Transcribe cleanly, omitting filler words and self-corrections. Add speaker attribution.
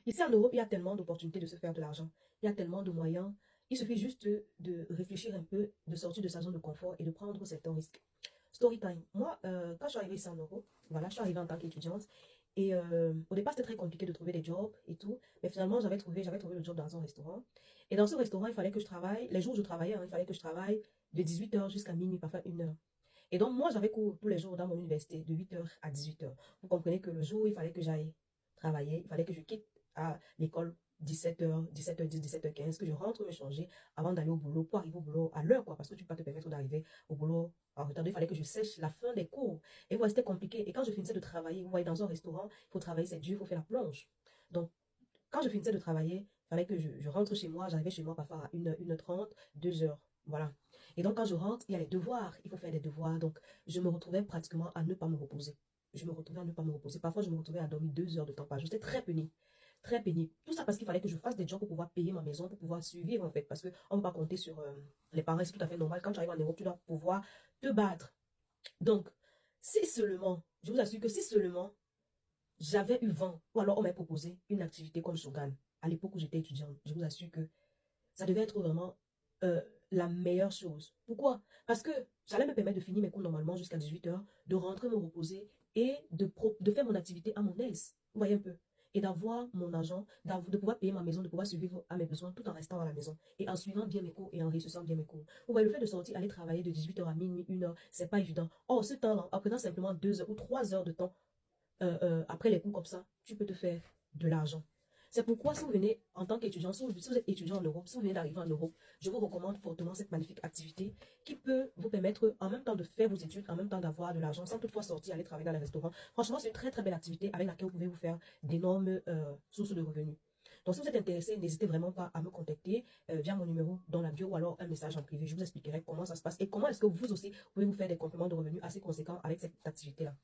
Speaker 1: Ici en Europe, il y a tellement d'opportunités de se faire de l'argent. Il y a tellement de moyens. Il suffit juste de réfléchir un peu, de sortir de sa zone de confort et de prendre certains risques. Story time. Moi, quand je suis arrivée ici en Europe, voilà, je suis arrivée en tant qu'étudiante. Et au départ, c'était très compliqué de trouver des jobs et tout. Mais finalement, j'avais trouvé le job dans un restaurant. Et dans ce restaurant, il fallait que je travaille. Les jours où je travaillais, hein, il fallait que je travaille de 18 h jusqu'à minuit, parfois 1 heure. Et donc, moi, j'avais cours tous les jours dans mon université, de 8 h à 18 h. Vous comprenez que le jour où il fallait que j'aille travailler, il fallait que je quitte à l'école 17 h, 17 h 10, 17 h 15, que je rentre me changer avant d'aller au boulot, pour arriver au boulot à l'heure, quoi, parce que tu peux pas te permettre d'arriver au boulot en retard. Il fallait que je sèche la fin des cours. Et voilà, c'était compliqué. Et quand je finissais de travailler, vous voyez, dans un restaurant, il faut travailler, c'est dur, il faut faire la plonge. Donc, quand je finissais de travailler, il fallait que je rentre chez moi. J'arrivais chez moi parfois à 1 h 30, 2 h. Voilà. Et donc, quand je rentre, il y a les devoirs. Il faut faire des devoirs. Donc, je me retrouvais pratiquement à ne pas me reposer. Je me retrouvais à ne pas me reposer. Parfois, je me retrouvais à dormir 2 heures de temps par jour. C'était très pénible. Très pénible. Tout ça parce qu'il fallait que je fasse des jobs pour pouvoir payer ma maison, pour pouvoir survivre en fait. Parce qu'on ne peut pas compter sur les parents. C'est tout à fait normal. Quand tu arrives en Europe, tu dois pouvoir te battre. Donc, si seulement, je vous assure que si seulement j'avais eu vent, ou alors on m'a proposé une activité comme Shogun, à l'époque où j'étais étudiante, je vous assure que ça devait être vraiment euh, la meilleure chose. Pourquoi? Parce que j'allais me permettre de finir mes cours normalement jusqu'à 18 h, de rentrer me reposer et de faire mon activité à mon aise. Vous voyez un peu? Et d'avoir mon argent, de pouvoir payer ma maison, de pouvoir survivre à mes besoins tout en restant à la maison. Et en suivant bien mes cours et en réussissant bien mes cours. Vous voyez, le fait de sortir, aller travailler de 18 h à minuit, 1 h, c'est pas évident. Or, ce temps-là, en prenant simplement 2 heures ou 3 heures de temps après les cours comme ça, tu peux te faire de l'argent. C'est pourquoi si vous venez en tant qu'étudiant, si vous êtes étudiant en Europe, si vous venez d'arriver en Europe, je vous recommande fortement cette magnifique activité qui peut vous permettre en même temps de faire vos études, en même temps d'avoir de l'argent, sans toutefois sortir, aller travailler dans les restaurants. Franchement, c'est une très très belle activité avec laquelle vous pouvez vous faire d'énormes sources de revenus. Donc si vous êtes intéressé, n'hésitez vraiment pas à me contacter via mon numéro dans la bio ou alors un message en privé. Je vous expliquerai comment ça se passe et comment est-ce que vous aussi pouvez vous faire des compléments de revenus assez conséquents avec cette activité-là.